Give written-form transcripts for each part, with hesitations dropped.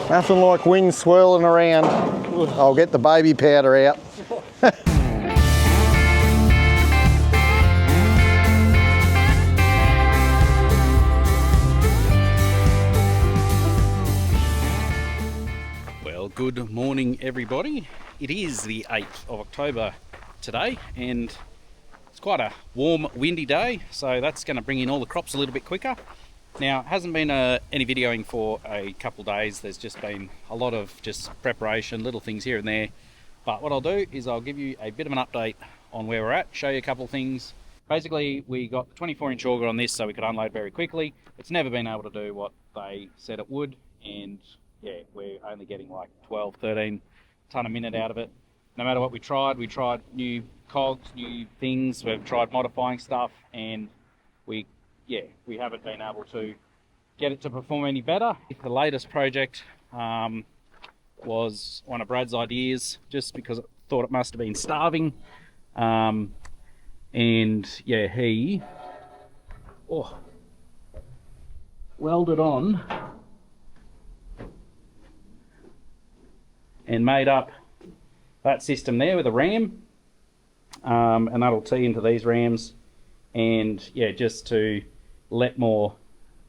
Nothing like wind swirling around. I'll get the baby powder out. Well, good morning everybody. It is the 8th of October today and it's quite a warm, windy day, so that's going to bring in all the crops a little bit quicker. Now, it hasn't been any videoing for a couple of days. There's just been a lot of just preparation, little things here and there. But what I'll do is I'll give you a bit of an update on where we're at, show you a couple of things. Basically, we got 24-inch auger on this so we could unload very quickly. It's never been able to do what they said it would, and yeah, we're only getting like 12, 13 tonne a minute out of it. No matter what we tried new cogs, new things, we've tried modifying stuff, and we haven't been able to get it to perform any better. The latest project was one of Brad's ideas, just because I thought it must have been starving. And yeah, he welded on and made up that system there with a ram, and that'll tee into these rams, and yeah, just to let more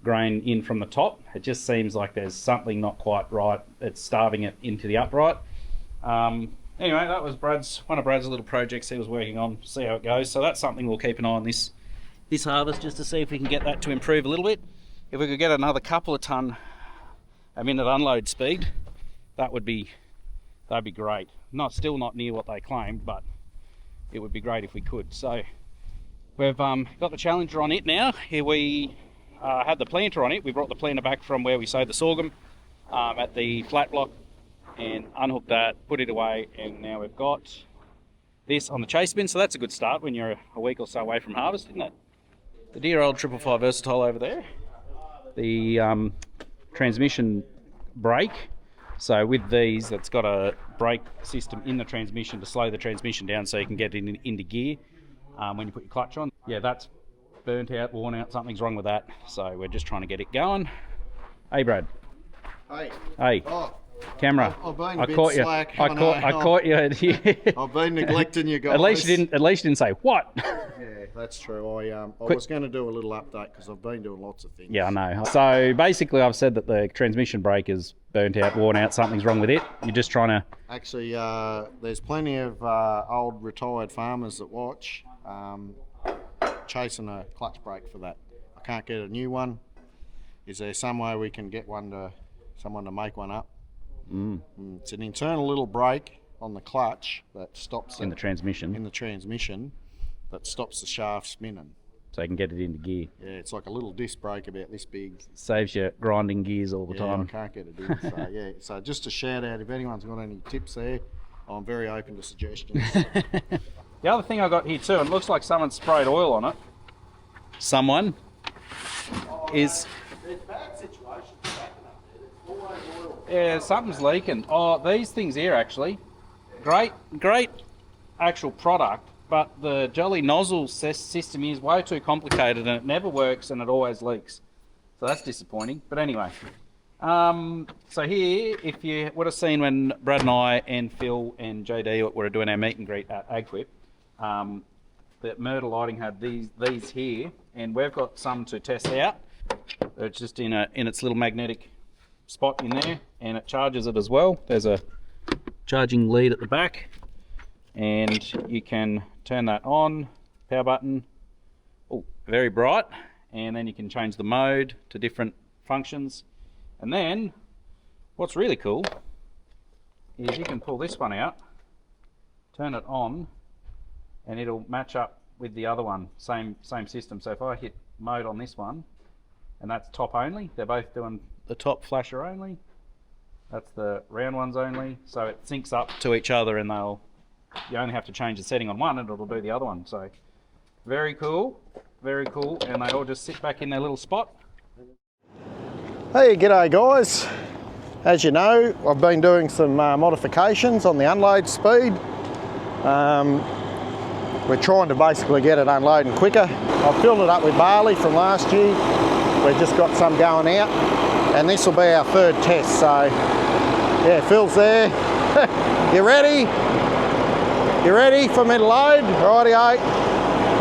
grain in from the top. It just seems like there's something not quite right. It's starving it into the upright. Anyway, that was one of Brad's little projects he was working on. See how it goes. So that's something we'll keep an eye on this harvest, just to see if we can get that to improve a little bit. If we could get another couple of tonne a minute unload speed, that'd be great. Still not near what they claimed, but it would be great if we could. So we've got the Challenger on it now. Here we had the planter on it. We brought the planter back from where we sowed the sorghum at the flat block and unhooked that, put it away, and now we've got this on the chase bin. So that's a good start when you're a week or so away from harvest, isn't it? The dear old 555 Versatile over there. The transmission brake. So with these, it's got a brake system in the transmission to slow the transmission down so you can get it into gear when you put your clutch on. Yeah, that's burnt out, worn out, something's wrong with that. So we're just trying to get it going. Hey, Brad. Hey. Hey. Oh, camera. I've been a bit slack. I caught you. I've been neglecting you guys. At least you didn't say what. Yeah, that's true. I was going to do a little update because I've been doing lots of things. Yeah, I know. So basically, I've said that the transmission brake is burnt out, worn out, something's wrong with it. You're just trying to... Actually, there's plenty of old retired farmers that watch chasing a clutch brake for that. I can't get a new one. Is there some way we can get someone to make one up? It's an internal little brake on the clutch that stops in the transmission that stops the shaft spinning, so you can get it into gear. Yeah, it's like a little disc brake about this big. Saves you grinding gears all the time. I can't get it in. So yeah, so just a shout out, if anyone's got any tips there, I'm very open to suggestions. The other thing I got here too, and it looks like someone sprayed oil on it. Someone is... There's bad situations happening up there. There's always oil. Yeah, something's leaking. Oh, these things here actually, great actual product, but the jelly nozzle system is way too complicated and it never works and it always leaks. So that's disappointing. But anyway, so here, if you would have seen when Brad and I and Phil and JD were doing our meet and greet at AgFlip, that Myrtle Lighting had these here, and we've got some to test out. It's just in its little magnetic spot in there, and it charges it as well. There's a charging lead at the back, and you can turn that on, power button, very bright, and then you can change the mode to different functions. And then what's really cool is you can pull this one out, turn it on, and it'll match up with the other one, same system. So if I hit mode on this one, and that's top only, they're both doing the top flasher only, that's the round ones only, so it syncs up to each other, and you only have to change the setting on one and it'll do the other one. So very cool, and they all just sit back in their little spot. Hey, g'day guys. As you know, I've been doing some modifications on the unload speed. We're trying to basically get it unloading quicker. I've filled it up with barley from last year. We've just got some going out, and this will be our third test. So yeah, Phil's there. You ready? You ready for me to load? Rightio.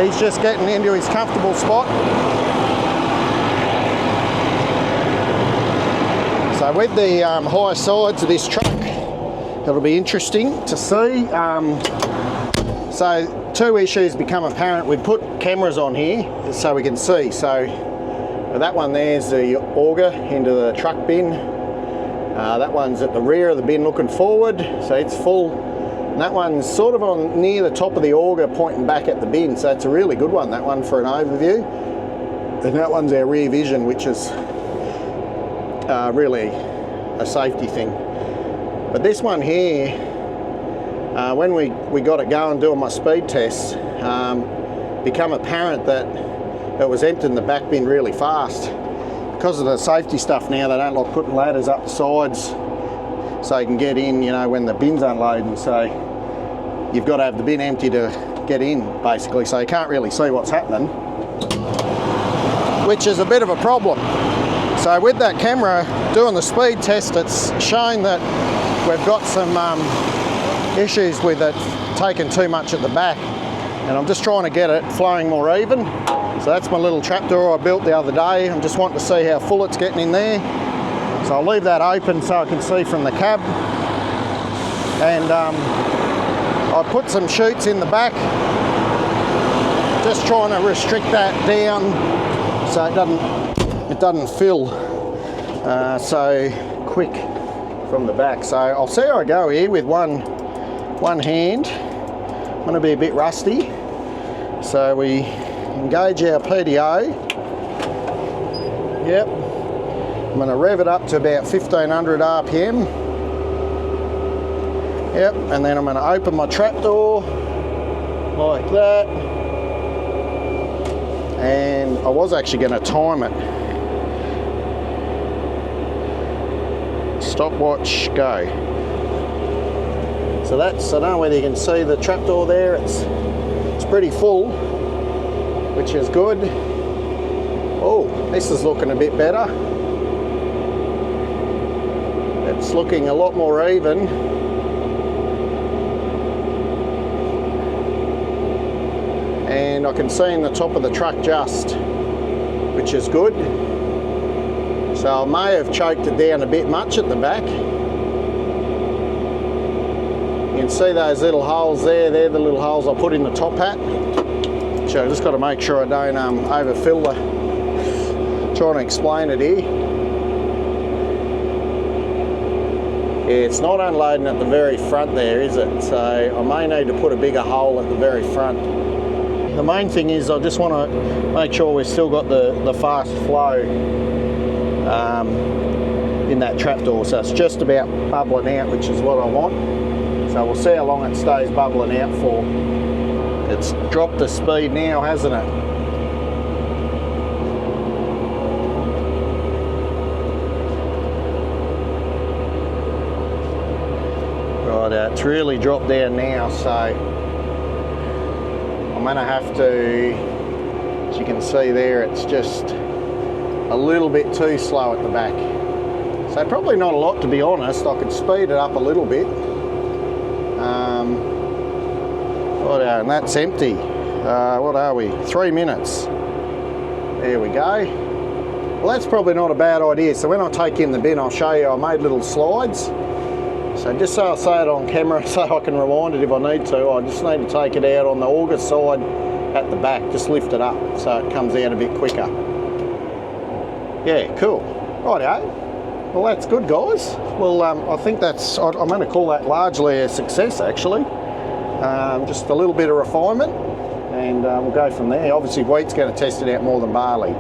He's just getting into his comfortable spot. So with the high sides of this truck, it'll be interesting to see. So two issues become apparent. We put cameras on here so we can see. So that one there's the auger into the truck bin. That one's at the rear of the bin looking forward, so it's full. And that one's sort of on near the top of the auger pointing back at the bin, so it's a really good one, that one, for an overview. And that one's our rear vision, which is really a safety thing. But this one here, when we got it going doing my speed tests, become apparent that it was emptying the back bin really fast. Because of the safety stuff now, they don't like putting ladders up the sides so you can get in, you know, when the bin's unloading. So you've got to have the bin empty to get in, basically, so you can't really see what's happening, which is a bit of a problem. So with that camera doing the speed test, it's showing that we've got some issues with it taking too much at the back, and I'm just trying to get it flowing more even. So that's my little trapdoor I built the other day. I'm just wanting to see how full it's getting in there. So I'll leave that open so I can see from the cab. And I put some chutes in the back, just trying to restrict that down so it doesn't fill so quick from the back. So I'll see how I go here with one hand. I'm going to be a bit rusty. So we engage our PDO. Yep. I'm going to rev it up to about 1500 RPM. Yep, and then I'm going to open my trapdoor like that. And I was actually going to time it. Stopwatch, go. So that's, I don't know whether you can see the trapdoor there, it's pretty full, which is good. Oh, this is looking a bit better. It's looking a lot more even. And I can see in the top of the truck just, which is good. So I may have choked it down a bit much at the back. You can see those little holes there, they're the little holes I put in the top hat. So I just got to make sure I don't overfill the, trying to explain it here. Yeah, it's not unloading at the very front there, is it? So I may need to put a bigger hole at the very front. The main thing is I just want to make sure we've still got the fast flow in that trapdoor. So it's just about bubbling out, which is what I want. So we'll see how long it stays bubbling out for. It's dropped the speed now, hasn't it? Right, it's really dropped down now, so I'm going to have to, as you can see there, it's just a little bit too slow at the back. So probably not a lot, to be honest. I could speed it up a little bit. And that's empty. What are we? 3 minutes. There we go. Well, that's probably not a bad idea. So when I take in the bin, I'll show you I made little slides. So just so I say it on camera so I can rewind it if I need to, I just need to take it out on the auger side at the back, just lift it up so it comes out a bit quicker. Yeah, cool. Rightio. Well, that's good, guys. Well, I think that's, I'm going to call that largely a success, actually. Just a little bit of refinement, and we'll go from there. Obviously, wheat's going to test it out more than barley.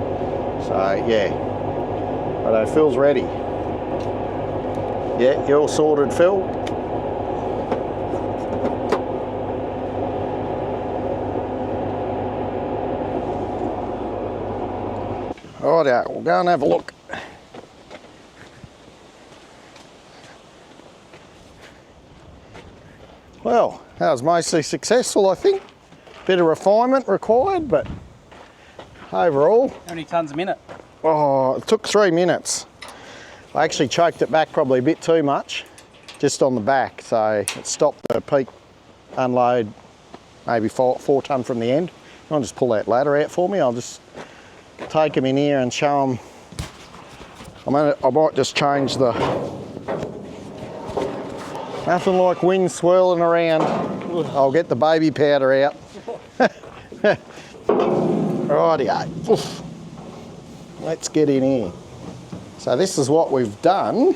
So, yeah. But Phil's ready. Yeah, you're all sorted, Phil. Alright, we'll go and have a look. Well, that was mostly successful, I think. Bit of refinement required, but overall. How many tonnes a minute? Oh, it took 3 minutes. I actually choked it back probably a bit too much, just on the back, so it stopped the peak unload maybe 4 tonne from the end. I'll just pull that ladder out for me. I'll just take them in here and show them. I might just change the... Nothing like wind swirling around. I'll get the baby powder out. Rightio. Oof. Let's get in here. So this is what we've done.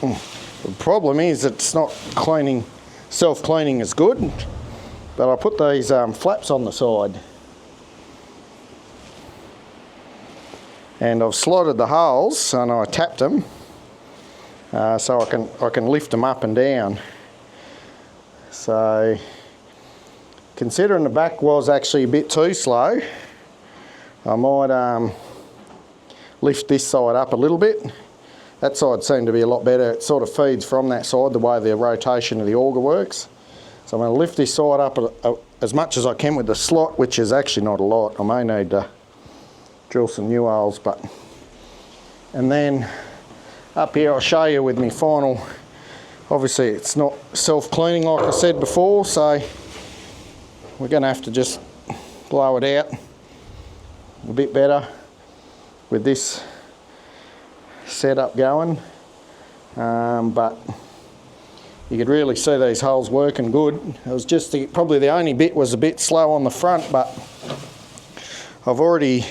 The problem is it's not cleaning, self-cleaning as good, but I put these flaps on the side. And I've slotted the holes and I tapped them so I can lift them up and down. So considering the back was actually a bit too slow, I might lift this side up a little bit. That side seemed to be a lot better. It sort of feeds from that side the way the rotation of the auger works. So I'm going to lift this side up as much as I can with the slot, which is actually not a lot. I may need to drill some new holes, but... And then up here I'll show you with my final... Obviously it's not self-cleaning like I said before, so we're going to have to just blow it out a bit better with this setup going. But you could really see these holes working good. It was just probably the only bit was a bit slow on the front, but I've already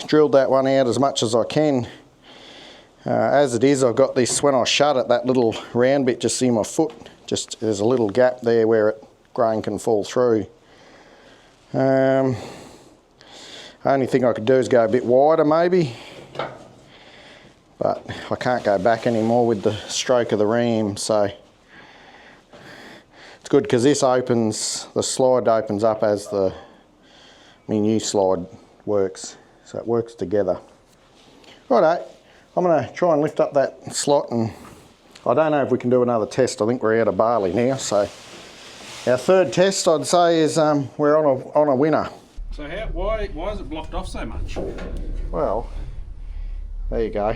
drilled that one out as much as I can. As it is, I've got this, when I shut it, that little round bit just in my foot, just there's a little gap there where grain can fall through. Only thing I could do is go a bit wider maybe, but I can't go back anymore with the stroke of the ram, so it's good because this opens, the slide opens up as my new slide works, so it works together. Righto, I'm going to try and lift up that slot, and I don't know if we can do another test. I think we're out of barley now, so our third test I'd say is we're on a winner. So why is it blocked off so much? Well, there you go.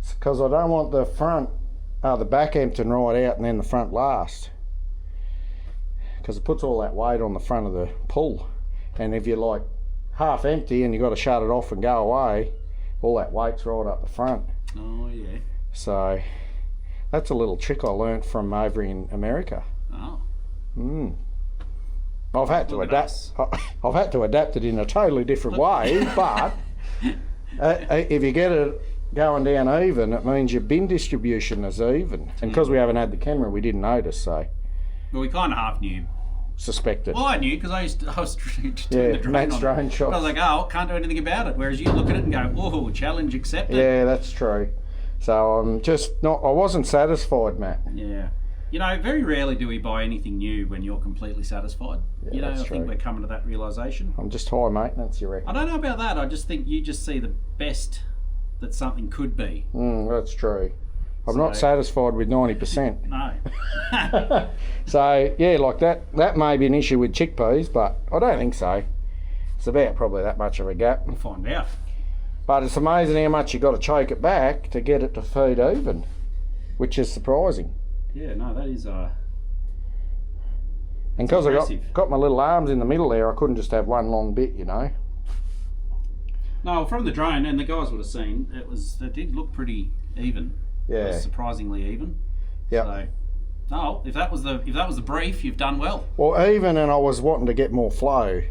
It's because I don't want the back emptying right out and then the front last. Because it puts all that weight on the front of the pull. And if you're like half empty and you've got to shut it off and go away, all that weight's right up the front. Oh yeah. So that's a little trick I learnt from over in America. Oh. I've had to adapt. I've had to adapt it in a totally different way, but if you get it going down even, it means your bin distribution is even. And because we haven't had the camera, we didn't notice. So. Well, we kind of half knew. Suspected. Well, I knew because I was doing the drone Matt's drone shot. I was like, oh, can't do anything about it. Whereas you look at it and go, oh, challenge accepted. Yeah, that's true. So I'm just not. I wasn't satisfied, Matt. Yeah. You know, very rarely do we buy anything new when you're completely satisfied. Yeah, you know, that's I think true. we're coming to that realisation. I'm just high maintenance, you reckon? I don't know about that. I just think you just see the best that something could be. That's true. I'm not satisfied with 90%. No. So, yeah, like that may be an issue with chickpeas, but I don't think so. It's about probably that much of a gap. We'll find out. But it's amazing how much you've got to choke it back to get it to feed even, which is surprising. Yeah, no, that is... And because I got my little arms in the middle there, I couldn't just have one long bit, you know. No, from the drone, and the guys would have seen, it did look pretty even. Yeah. It was surprisingly even. Yeah. So, if that was the brief, you've done well. Well, even, and I was wanting to get more flow.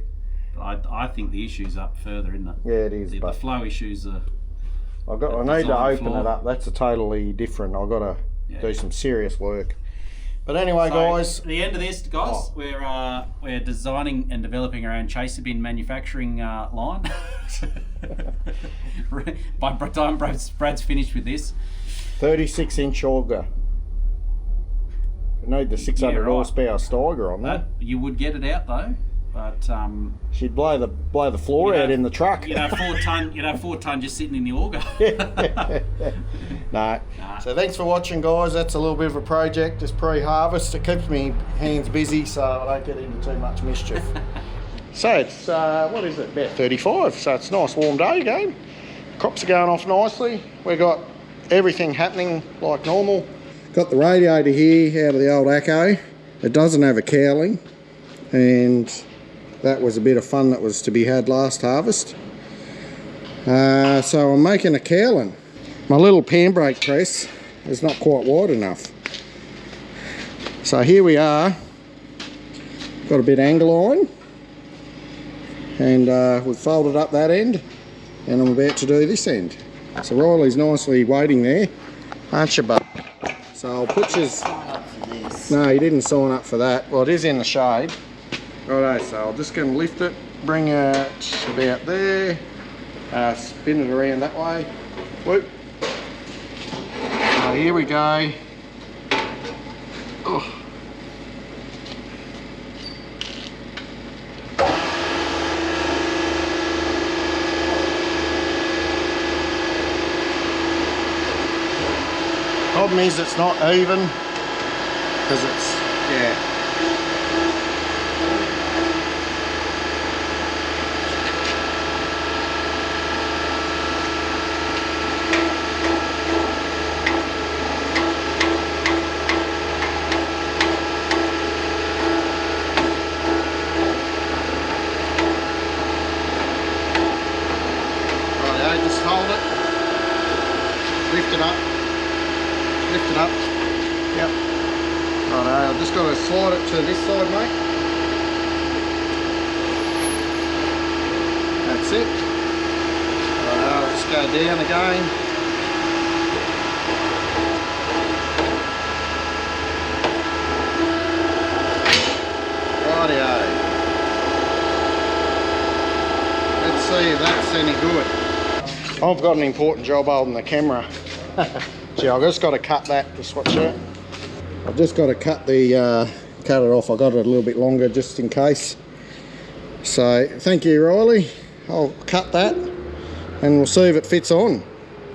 I think the issue's up further, isn't it? Yeah, it is. The flow issues are... I need to open it up. That's a totally different. I've got to do some serious work. But anyway, so, guys. At the end of this, guys, we're designing and developing our own chaser bin manufacturing line. By the time Brad's finished with this. 36-inch auger. We need the 600 horsepower Steiger on that. You would get it out though, but she'd blow the floor out in the truck. You'd have 4 ton just sitting in the auger. No. So thanks for watching, guys. That's a little bit of a project, just pre-harvest. It keeps me hands busy so I don't get into too much mischief. So it's what is it? About 35. So it's a nice warm day again. crops are going off nicely. We've got everything happening like normal. Got the radiator here out of the old Acco. It doesn't have a cowling, and that was a bit of fun that was to be had last harvest. So I'm making a cowling. My little pan brake press is not quite wide enough. So here we are. Got a bit of angle iron, and we've folded up that end, and I'm about to do this end. So Riley's nicely waiting there, aren't you, bud? So I'll put his... No, he didn't sign up for that. Well, it is in the shade. Righto, so I'm just going to lift it, bring it about there, spin it around that way. Whoop. So here we go. Oh. Problem is it's not even, because it's, yeah. Right, just hold it, lift it up. Lift it up. Yep. Righto, I've just got to slide it to this side, mate. That's it. Righto, I'll just go down again. Rightio. Let's see if that's any good. I've got an important job holding the camera. Gee, I've just got to cut that to switch it. I've just got to cut it off. I got it a little bit longer just in case. So thank you, Riley. I'll cut that and we'll see if it fits on.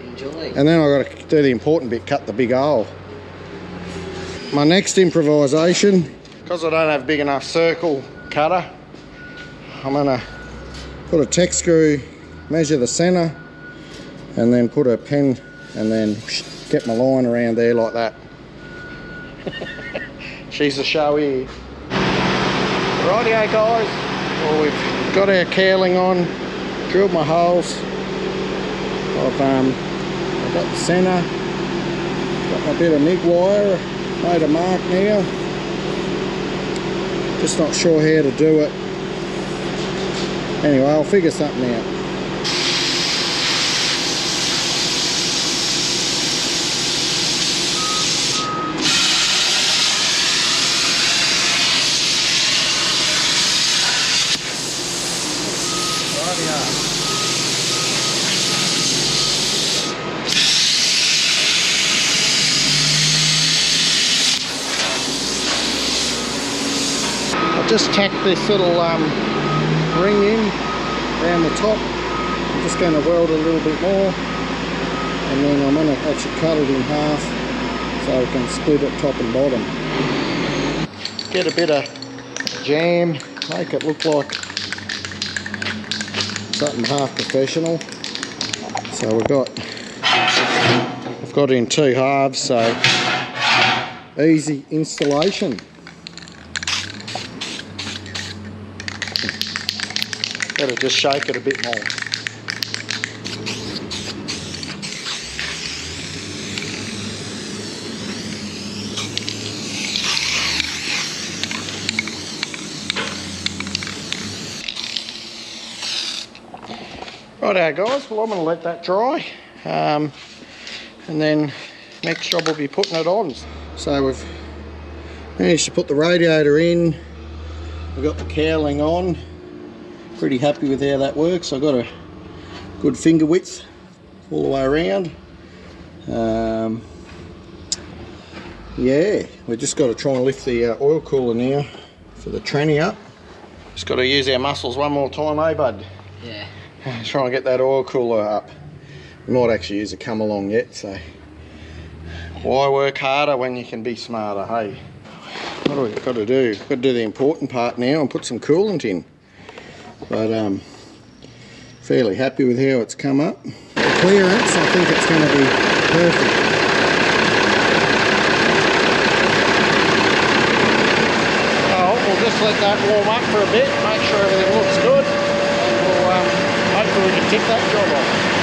Enjoy. And then I've got to do the important bit, cut the big hole. My next improvisation, because I don't have a big enough circle cutter, I'm going to put a tech screw, measure the centre, and then put a pen and then get my line around there like that. She's the show here. Rightio guys, well, we've got our cowling on, drilled my holes. I've got the centre, got my bit of MIG wire, made a mark now. Just not sure how to do it. Anyway, I'll figure something out. Just tack this little ring in around the top. I'm just going to weld it a little bit more, and then I'm going to actually cut it in half so we can split it top and bottom. Get a bit of jam, make it look like something half professional. So I've got it in two halves, so easy installation. Gotta just shake it a bit more. Righto guys, well I'm going to let that dry, and then next job will be putting it on. So we've managed to put the radiator in, we've got the cowling on. Pretty happy with how that works. I've got a good finger width all the way around. Yeah, we've just got to try and lift the oil cooler now for the tranny up. Just got to use our muscles one more time, eh bud? Yeah. Try and get that oil cooler up. We might actually use a come along yet, so why work harder when you can be smarter, hey? What do we got to do? Got to do the important part now and put some coolant in. But fairly happy with how it's come up. clearance, I think it's going to be perfect. Well, we'll just let that warm up for a bit, make sure everything looks good, and we'll hopefully we can tick that job off.